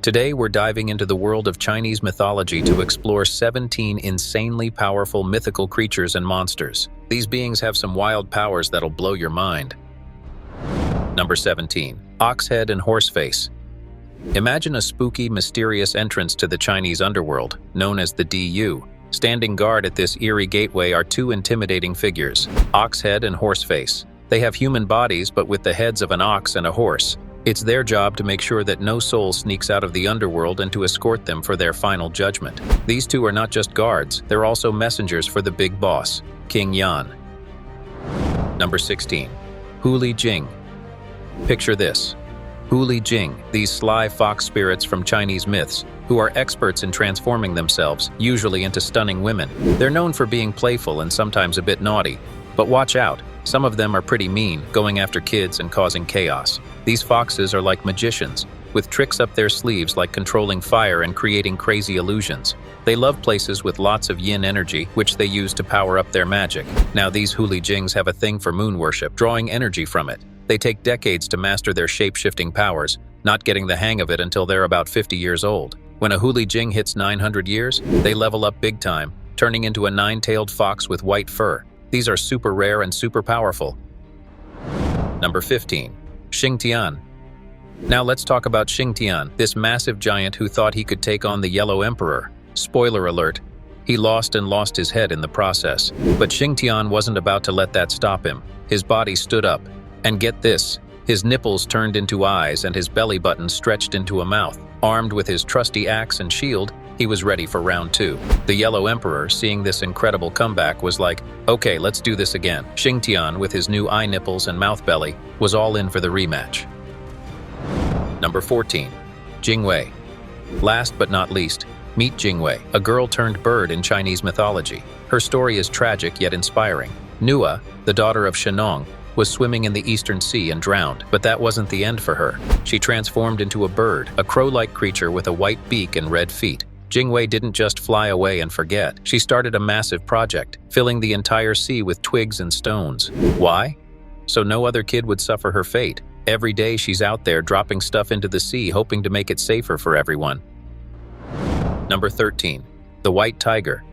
Today we're diving into the world of Chinese mythology to explore 17 insanely powerful mythical creatures and monsters. These beings have some wild powers that'll blow your mind. Number 17. Oxhead and Horseface. Imagine a spooky, mysterious entrance to the Chinese underworld, known as the DU. Standing guard at this eerie gateway are two intimidating figures, Oxhead and Horseface. They have human bodies, but with the heads of an ox and a horse. It's their job to make sure that no soul sneaks out of the underworld and to escort them for their final judgment. These two are not just guards, they're also messengers for the big boss, King Yan. Number 16. Huli Jing. Picture this. Huli Jing, these sly fox spirits from Chinese myths, who are experts in transforming themselves, usually into stunning women. They're known for being playful and sometimes a bit naughty. But watch out, some of them are pretty mean, going after kids and causing chaos. These foxes are like magicians, with tricks up their sleeves like controlling fire and creating crazy illusions. They love places with lots of yin energy, which they use to power up their magic. Now these Huli Jings have a thing for moon worship, drawing energy from it. They take decades to master their shape-shifting powers, not getting the hang of it until they're about 50 years old. When a Huli Jing hits 900 years, they level up big time, turning into a nine-tailed fox with white fur. These are super rare and super powerful. Number 15. Xingtian. Now let's talk about Xingtian, this massive giant who thought he could take on the Yellow Emperor. Spoiler alert, he lost his head in the process. But Xingtian wasn't about to let that stop him. His body stood up. And get this, his nipples turned into eyes and his belly button stretched into a mouth. Armed with his trusty axe and shield, he was ready for round 2. The Yellow Emperor, seeing this incredible comeback, was like, okay, let's do this again. Xingtian, with his new eye nipples and mouth belly, was all in for the rematch. Number 14. Jingwei. Last but not least, meet Jingwei, a girl turned bird in Chinese mythology. Her story is tragic yet inspiring. Nua, the daughter of Shingan, was swimming in the Eastern Sea and drowned, but that wasn't the end for her. She transformed into a bird, a crow-like creature with a white beak and red feet. Jingwei didn't just fly away and forget. She started a massive project, filling the entire sea with twigs and stones. Why? So no other kid would suffer her fate. Every day she's out there dropping stuff into the sea, hoping to make it safer for everyone. Number 13. The White Tiger.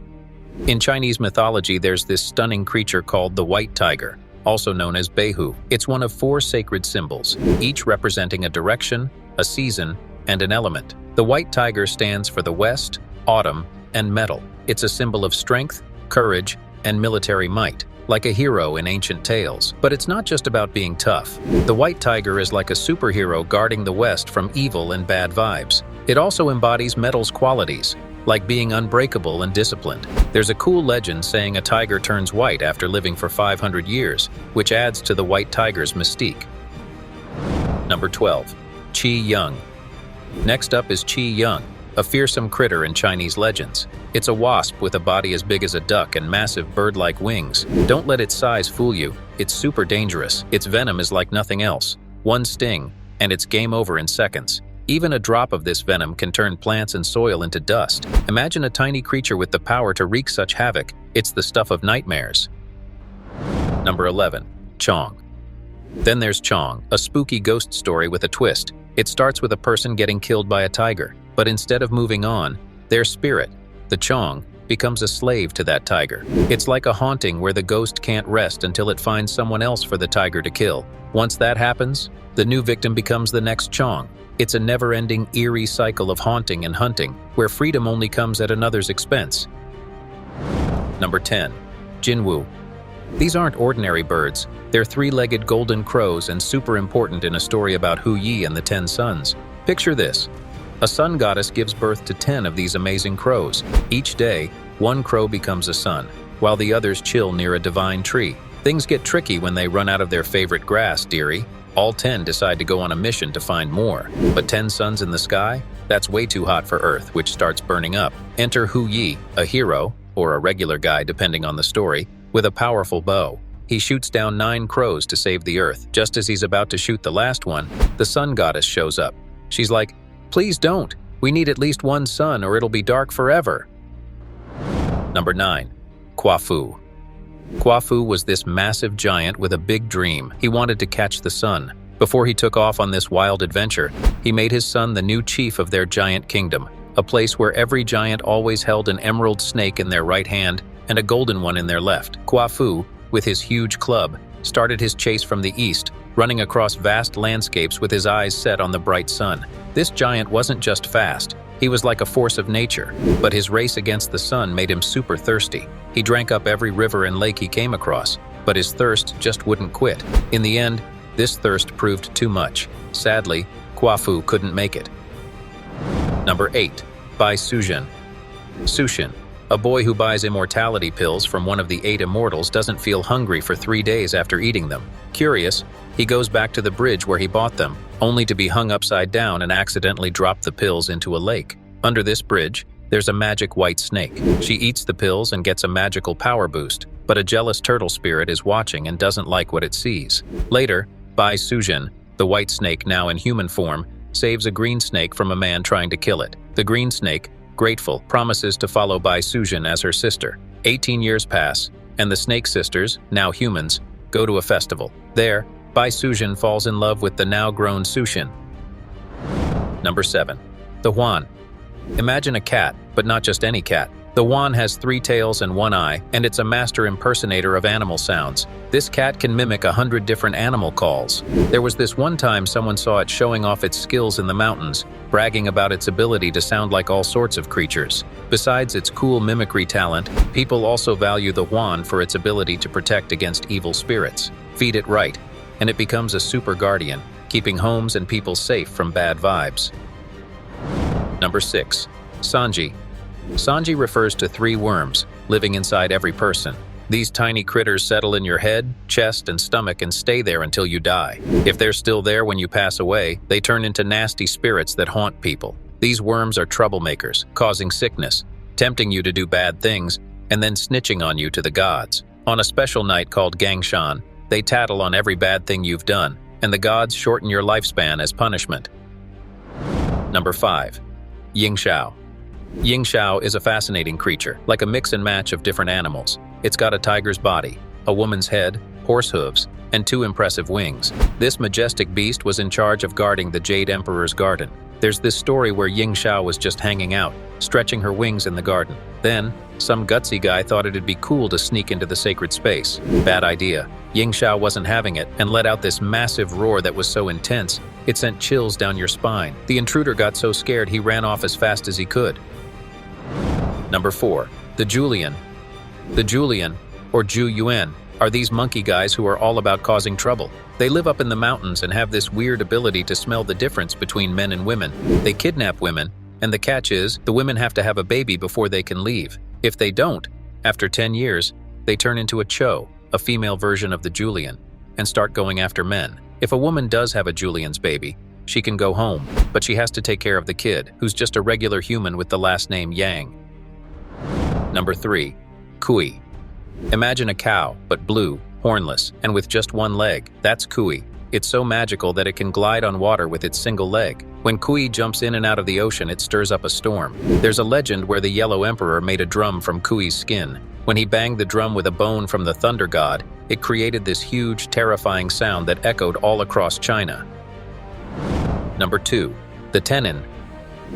In Chinese mythology, there's this stunning creature called the White Tiger, also known as Beihu. It's one of 4 sacred symbols, each representing a direction, a season, and an element. The white tiger stands for the west, autumn, and metal. It's a symbol of strength, courage, and military might, like a hero in ancient tales. But it's not just about being tough. The white tiger is like a superhero guarding the west from evil and bad vibes. It also embodies metal's qualities, like being unbreakable and disciplined. There's a cool legend saying a tiger turns white after living for 500 years, which adds to the white tiger's mystique. Number 12. Qi Yung. Next up is Qi Yung, a fearsome critter in Chinese legends. It's a wasp with a body as big as a duck and massive bird-like wings. Don't let its size fool you. It's super dangerous. Its venom is like nothing else. One sting, and it's game over in seconds. Even a drop of this venom can turn plants and soil into dust. Imagine a tiny creature with the power to wreak such havoc. It's the stuff of nightmares. Number 11. Chong. Then there's Chong, a spooky ghost story with a twist. It starts with a person getting killed by a tiger, but instead of moving on, their spirit, the Chong, becomes a slave to that tiger. It's like a haunting where the ghost can't rest until it finds someone else for the tiger to kill. Once that happens, the new victim becomes the next Chong. It's a never-ending, eerie cycle of haunting and hunting, where freedom only comes at another's expense. Number 10. Jin Wu. These aren't ordinary birds. They're 3-legged golden crows and super important in a story about Hu Yi and the 10 sons. Picture this. A sun goddess gives birth to 10 of these amazing crows. Each day, one crow becomes a sun, while the others chill near a divine tree. Things get tricky when they run out of their favorite grass, dearie. All 10 decide to go on a mission to find more. But 10 suns in the sky? That's way too hot for Earth, which starts burning up. Enter Hu Yi, a hero, or a regular guy depending on the story, with a powerful bow. He shoots down 9 crows to save the Earth. Just as he's about to shoot the last one, the sun goddess shows up. She's like, "Please don't. We need at least one sun or it'll be dark forever." Number 9. Qufu. Qufu was this massive giant with a big dream. He wanted to catch the sun, Before he took off on this wild adventure, he made his son the new chief of their giant kingdom, a place where every giant always held an emerald snake in their right hand and a golden one in their left. Qufu, with his huge club, started his chase from the east, running across vast landscapes with his eyes set on the bright sun. This giant wasn't just fast, he was like a force of nature, but his race against the sun made him super thirsty. He drank up every river and lake he came across, but his thirst just wouldn't quit. In the end, this thirst proved too much. Sadly, Qufu couldn't make it. Number 8. By Sujin. Sushin, a boy who buys immortality pills from one of the 8 immortals, doesn't feel hungry for 3 days after eating them. Curious, he goes back to the bridge where he bought them, only to be hung upside down and accidentally drop the pills into a lake. Under this bridge, there's a magic white snake. She eats the pills and gets a magical power boost, but a jealous turtle spirit is watching and doesn't like what it sees. Later, Bai Sujin, the white snake now in human form, saves a green snake from a man trying to kill it. The green snake, grateful, promises to follow Bai Sujin as her sister. 18 years pass, and the snake sisters, now humans, go to a festival. There, Bai Sujin falls in love with the now-grown Sushin. Number 7. The Juan. Imagine a cat, but not just any cat. The Juan has 3 tails and 1 eye, and it's a master impersonator of animal sounds. This cat can mimic 100 different animal calls. There was this one time someone saw it showing off its skills in the mountains, bragging about its ability to sound like all sorts of creatures. Besides its cool mimicry talent, people also value the Juan for its ability to protect against evil spirits. Feed it right, and it becomes a super guardian, keeping homes and people safe from bad vibes. Number 6. Sanji. Sanji refers to 3 worms living inside every person. These tiny critters settle in your head, chest, and stomach and stay there until you die. If they're still there when you pass away, they turn into nasty spirits that haunt people. These worms are troublemakers, causing sickness, tempting you to do bad things, and then snitching on you to the gods. On a special night called Gangshan, they tattle on every bad thing you've done, and the gods shorten your lifespan as punishment. Number 5. Yingsha. Yingsha is a fascinating creature, like a mix and match of different animals. It's got a tiger's body, a woman's head, horse hooves, and 2 impressive wings. This majestic beast was in charge of guarding the Jade Emperor's garden. There's this story where Yingsha was just hanging out, stretching her wings in the garden. Then, some gutsy guy thought it'd be cool to sneak into the sacred space. Bad idea. Yingsha wasn't having it and let out this massive roar that was so intense, it sent chills down your spine. The intruder got so scared he ran off as fast as he could. Number 4. The Julian. The Julian, or Ju Yuan, are these monkey guys who are all about causing trouble. They live up in the mountains and have this weird ability to smell the difference between men and women. They kidnap women, and the catch is, the women have to have a baby before they can leave. If they don't, after 10 years, they turn into a Cho, a female version of the Julian, and start going after men. If a woman does have a Julian's baby, she can go home, but she has to take care of the kid, who's just a regular human with the last name Yang. Number 3. Kui. Imagine a cow, but blue, hornless, and with just 1 leg. That's Kui. It's so magical that it can glide on water with its single leg. When Kui jumps in and out of the ocean, it stirs up a storm. There's a legend where the Yellow Emperor made a drum from Kui's skin. When he banged the drum with a bone from the thunder god, it created this huge, terrifying sound that echoed all across China. Number 2. The Tenon.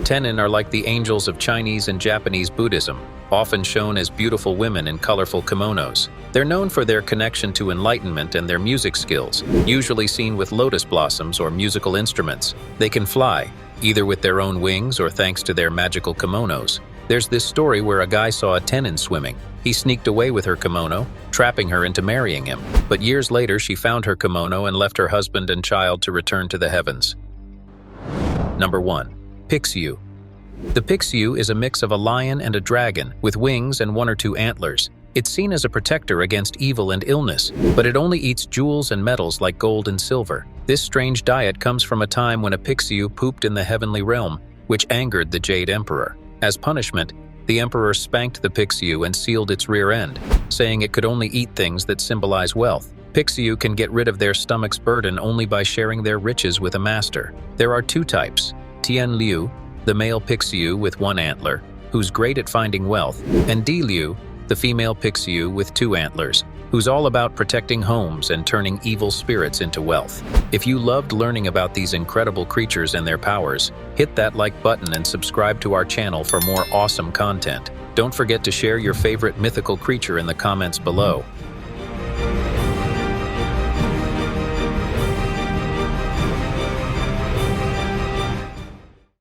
Tenon are like the angels of Chinese and Japanese Buddhism, often shown as beautiful women in colorful kimonos. They're known for their connection to enlightenment and their music skills, usually seen with lotus blossoms or musical instruments. They can fly, either with their own wings or thanks to their magical kimonos. There's this story where a guy saw a Tenon swimming. He sneaked away with her kimono, trapping her into marrying him. But years later, she found her kimono and left her husband and child to return to the heavens. Number 1. Pixu. The Pixu is a mix of a lion and a dragon, with wings and 1 or 2 antlers. It's seen as a protector against evil and illness, but it only eats jewels and metals like gold and silver. This strange diet comes from a time when a Pixu pooped in the heavenly realm, which angered the Jade Emperor. As punishment, the Emperor spanked the Pixu and sealed its rear end, saying it could only eat things that symbolize wealth. Pixu can get rid of their stomach's burden only by sharing their riches with a master. There are 2 types, Tian Liu, the male Pixu with 1 antler, who's great at finding wealth, and Di Liu, the female Pixu with 2 antlers, who's all about protecting homes and turning evil spirits into wealth. If you loved learning about these incredible creatures and their powers, hit that like button and subscribe to our channel for more awesome content. Don't forget to share your favorite mythical creature in the comments below.